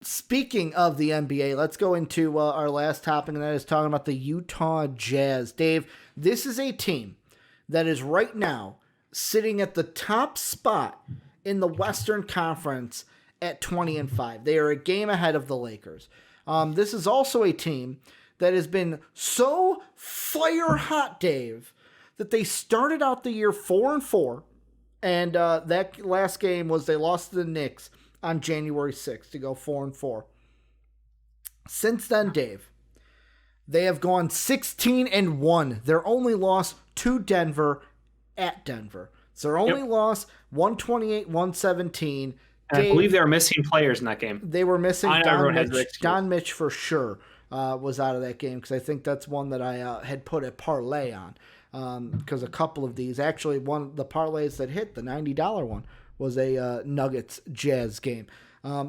Speaking of the NBA, let's go into our last topic, and that is talking about the Utah Jazz. Dave, this is a team that is right now sitting at the top spot in the Western Conference at 20-5. They are a game ahead of the Lakers. This is also a team that has been so fire hot, Dave, that they started out the year 4-4, and that last game was they lost to the Knicks on January 6th to go 4-4. Since then, Dave, they have gone 16-1. Their only loss to Denver at Denver. It's their only loss, 128-117. I believe they were missing players in that game. They were missing Don Mitch for sure was out of that game, because I think that's one that I had put a parlay on. Because a couple of these, actually one of the parlays that hit, the $90 one, was a Nuggets Jazz game.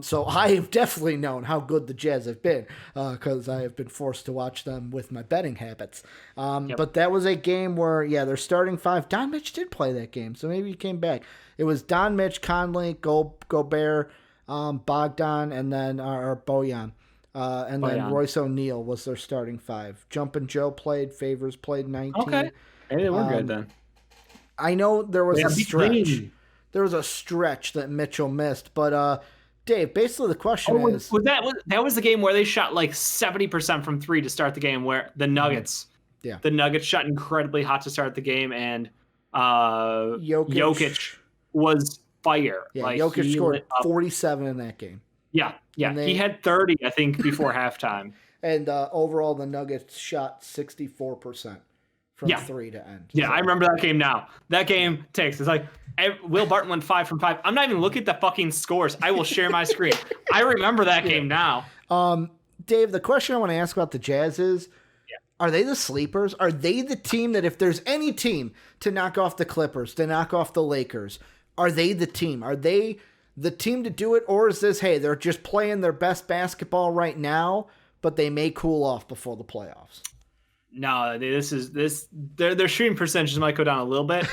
So I have definitely known how good the Jazz have been, because I have been forced to watch them with my betting habits. But that was a game where, they're starting five. Don Mitch did play that game, so maybe he came back. It was Don Mitch, Conley, Gobert, Bogdan, and then Bojan. Then Royce O'Neal was their starting five. Jumpin' Joe played, Favors played 19. Okay. Hey, they were good then. I know there was a stretch. There was a stretch that Mitchell missed, but Dave, basically the question is... That was the game where they shot like 70% from three to start the game, where the Nuggets shot incredibly hot to start the game, and Jokic was fire. Yeah, Jokic scored 47 in that game. Yeah. He had 30, I think, before halftime. And overall, the Nuggets shot 64% from three to end. Yeah, so. I remember that game now. That game it's like, Will Barton went 5 from 5. I'm not even looking at the fucking scores. I will share my screen. I remember that game now. Dave, the question I want to ask about the Jazz is, are they the sleepers? Are they the team that if there's any team to knock off the Clippers, to knock off the Lakers, are they the team? Are they the team to do it? Or is this, hey, they're just playing their best basketball right now, but they may cool off before the playoffs? No, their shooting percentages might go down a little bit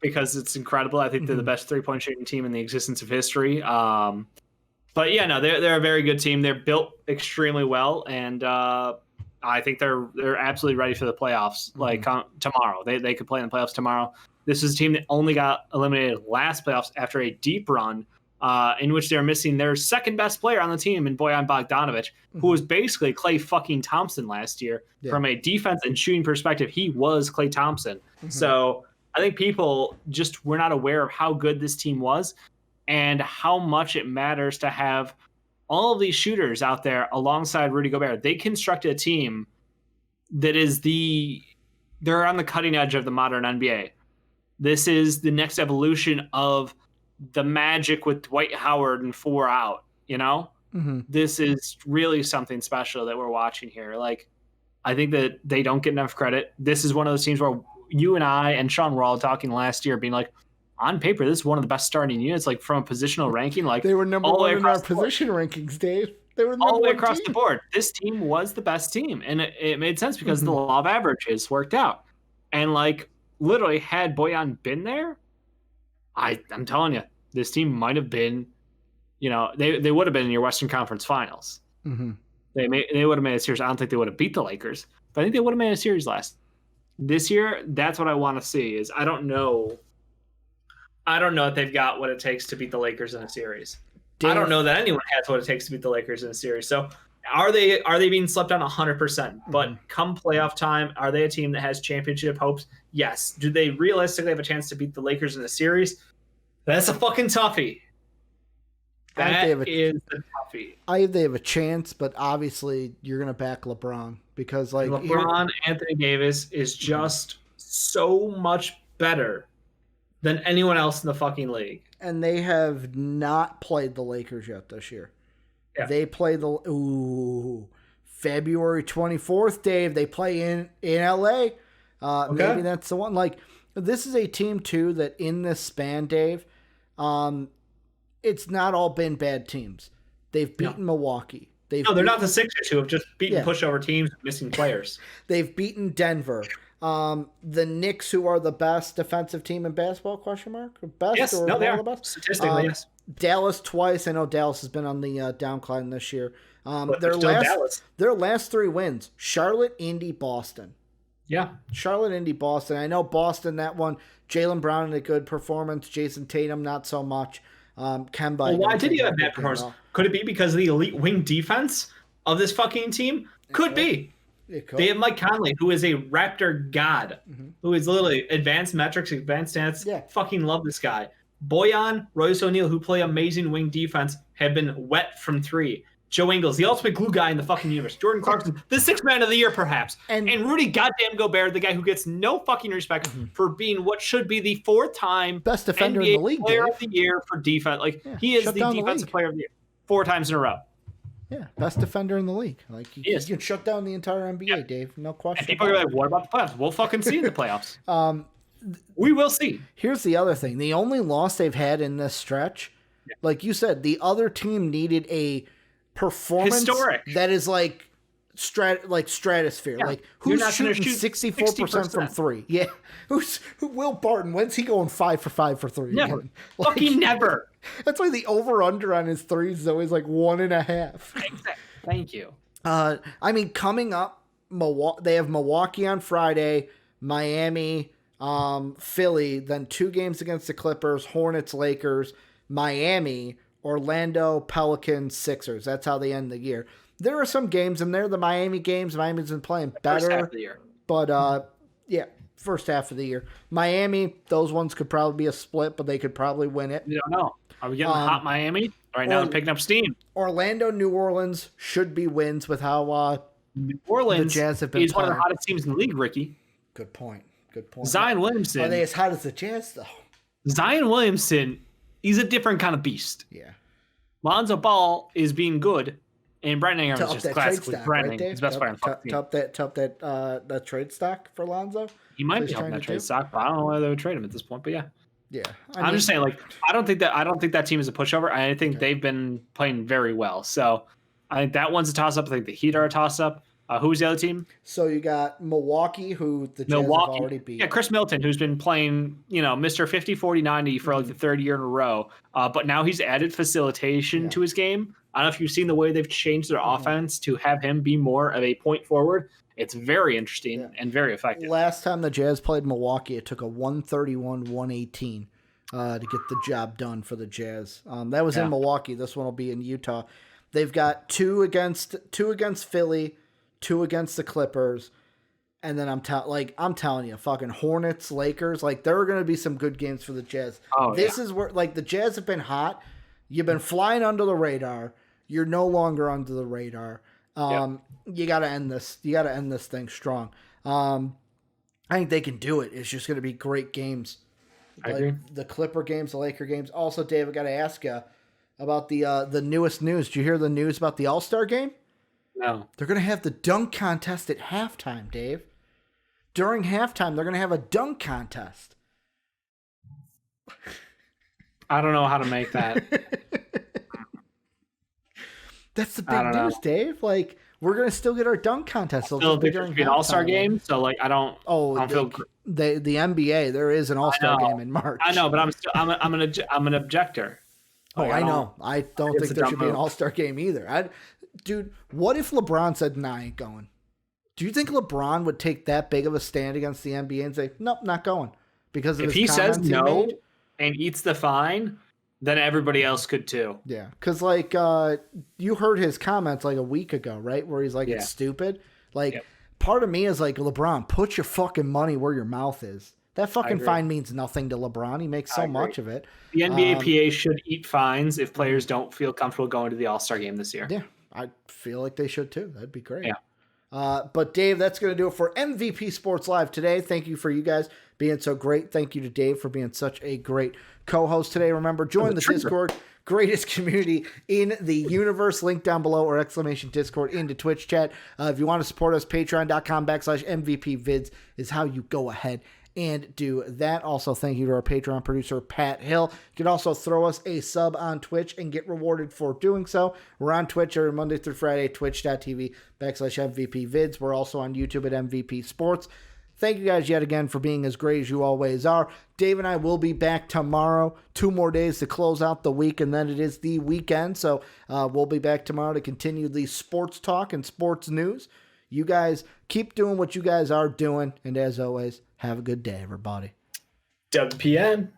because it's incredible. I think they're the best 3-point shooting team in the existence of history. But yeah, no, they're a very good team. They're built extremely well, and I think they're absolutely ready for the playoffs. Like tomorrow, they could play in the playoffs tomorrow. This is a team that only got eliminated last playoffs after a deep run, in which they're missing their second best player on the team in Bojan Bogdanovic, who was basically Klay fucking Thompson last year. From a defense and shooting perspective, he was Klay Thompson. So I think people just were not aware of how good this team was and how much it matters to have all of these shooters out there alongside Rudy Gobert. They constructed a team that is they're on the cutting edge of the modern NBA. This is the next evolution of the Magic with Dwight Howard and 4 out, This is really something special that we're watching here. Like, I think that they don't get enough credit. This is one of those teams where you and I and Sean were all talking last year, being like, on paper, this is one of the best starting units, like from a positional ranking. Like, they were number one in our position rankings, Dave. They were all the way across the board. This team was the best team, and it made sense because the law of averages worked out. And like, literally, had Bojan been there, I'm telling you, this team might have been, they would have been in your Western Conference Finals. They would have made a series. I don't think they would have beat the Lakers, but I think they would have made a series this year. That's what I want to see. Is I don't know if they've got what it takes to beat the Lakers in a series. I don't know that anyone has what it takes to beat the Lakers in a series. So are they being slept on 100%? But come playoff time, are they a team that has championship hopes? Yes. Do they realistically have a chance to beat the Lakers in a series? That's a fucking toughie. That is a toughie. I think they have a chance, but obviously you're going to back LeBron because Anthony Davis is just so much better than anyone else in the fucking league. And they have not played the Lakers yet this year. Yeah. They play February 24th, Dave. They play in LA. Maybe that's the one. Like, this is a team too that in this span, Dave, it's not all been bad teams. They've beaten Milwaukee. They're not the Sixers who have just beaten pushover teams with missing players. They've beaten Denver. The Knicks, who are the best defensive team in basketball, ? Best? Yes, or they are. the best? Statistically, yes. Dallas twice. I know Dallas has been on the downcline this year. But Dallas. Their last 3 wins: Charlotte, Indy, Boston. Yeah. Charlotte, Indy, Boston. I know Boston, that one. Jaylen Brown in a good performance. Jason Tatum, not so much. Kemba. Well, why did he have a bad performance? Could it be because of the elite wing defense of this fucking team? Could be. They have Mike Conley, who is a Raptor god, who is literally advanced metrics, advanced stats. Yeah. Fucking love this guy. Boyan, Royce O'Neal, who play amazing wing defense, have been wet from 3. Joe Ingles, the ultimate glue guy in the fucking universe. Jordan Clarkson, the 6th man of the year, perhaps. And Rudy goddamn Gobert, the guy who gets no fucking respect for being what should be the 4th time best defender NBA in the league, player of the year for defense. Like, he is the defensive player of the year 4 times in a row. Yeah, best defender in the league. Like, you can shut down the entire NBA, Dave. No question. And people are like, what about the playoffs? We'll fucking see in the playoffs. We will see. Here's the other thing. The only loss they've had in this stretch, like you said, the other team needed a performance that is like stratosphere. Yeah. Like, who's shooting 64% from 3? Yeah. Will Barton? When's he going 5 for 5 for 3? Never. Like, fucking never. That's why the over-under on his threes is always like 1.5. Exactly. Thank you. I mean, coming up, they have Milwaukee on Friday, Miami, Philly, then 2 games against the Clippers, Hornets, Lakers, Miami, Orlando, Pelicans, Sixers. That's how they end the year. There are some games in there. The Miami games, Miami's been playing better. First half of the year. But, first half of the year. Miami, those ones could probably be a split, but they could probably win it. You don't know. Are we getting hot Miami? Right now, they're picking up steam. Orlando, New Orleans should be wins with how New Orleans the Jazz have been is playing. One of the hottest teams in the league, Ricky. Good point. Zion Williamson. Are they as hot as the Jazz, though? Zion Williamson, he's a different kind of beast. Yeah. Lonzo Ball is being good, and Brandon Ingram is just classically Brandon. Right, his best player on the team. Top that trade stock for Lonzo. He might be helping that trade stock, but I don't know whether they would trade him at this point. But yeah. Yeah. I'm just saying, like, I don't think that team is a pushover. I think they've been playing very well. So I think that one's a toss up. I think the Heat are a toss up. Who's the other team? So you got Milwaukee, who the Jazz have already beat. Yeah, Chris Middleton, who's been playing, Mr. 50, 40, 90 for like the 3rd year in a row. But now he's added facilitation to his game. I don't know if you've seen the way they've changed their offense to have him be more of a point forward. It's very interesting and very effective. Last time the Jazz played Milwaukee, it took a 131-118 to get the job done for the Jazz. That was in Milwaukee. This one will be in Utah. They've got 2 against Philly, 2 against the Clippers, and then I'm telling you, fucking Hornets, Lakers, like, there are going to be some good games for the Jazz. This is where, like, the Jazz have been hot. You've been flying under the radar. You're no longer under the radar. You got to end this. You got to end this thing strong. I think they can do it. It's just going to be great games. I agree. The Clipper games, the Laker games. Also, Dave, I got to ask you about the newest news. Did you hear the news about the All-Star game? No. They're going to have the dunk contest at halftime, Dave. During halftime, they're going to have a dunk contest. I don't know how to make that. That's the big news, Dave. Like, we're going to still get our dunk contest. It'll be during an All-Star game, so, like, I don't feel... The NBA, there is an All-Star game in March. I know, but I'm an objector. Like, I know. I don't think there should be an All-Star game either. Dude, what if LeBron said, "Nah, I ain't going"? Do you think LeBron would take that big of a stand against the NBA and say, "Nope, not going"? Because if he says no and eats the fine, then everybody else could too. Yeah, because like you heard his comments like a week ago, right? Where he's like, "It's stupid." Like, part of me is like, LeBron, put your fucking money where your mouth is. That fucking fine means nothing to LeBron. He makes so much of it. The NBA PA should eat fines if players don't feel comfortable going to the All-Star game this year. Yeah, I feel like they should too. That'd be great. Yeah. But Dave, that's going to do it for MVP Sports Live today. Thank you for you guys being so great. Thank you to Dave for being such a great co-host today. Remember, join the Discord, greatest community in the universe. Link down below or exclamation Discord into Twitch chat. If you want to support us, patreon.com/MVPvids is how you go ahead and do that. Also, thank you to our Patreon producer, Pat Hill. You can also throw us a sub on Twitch and get rewarded for doing so. We're on Twitch every Monday through Friday, twitch.tv/MVPvids. We're also on YouTube at MVP Sports. thank you guys yet again for being as great as you always are. Dave and I will be back tomorrow. 2 more days to close out the week, and then it is the weekend. So we'll be back tomorrow to continue the sports talk and sports news. You guys keep doing what you guys are doing. And as always, have a good day, everybody. WPN.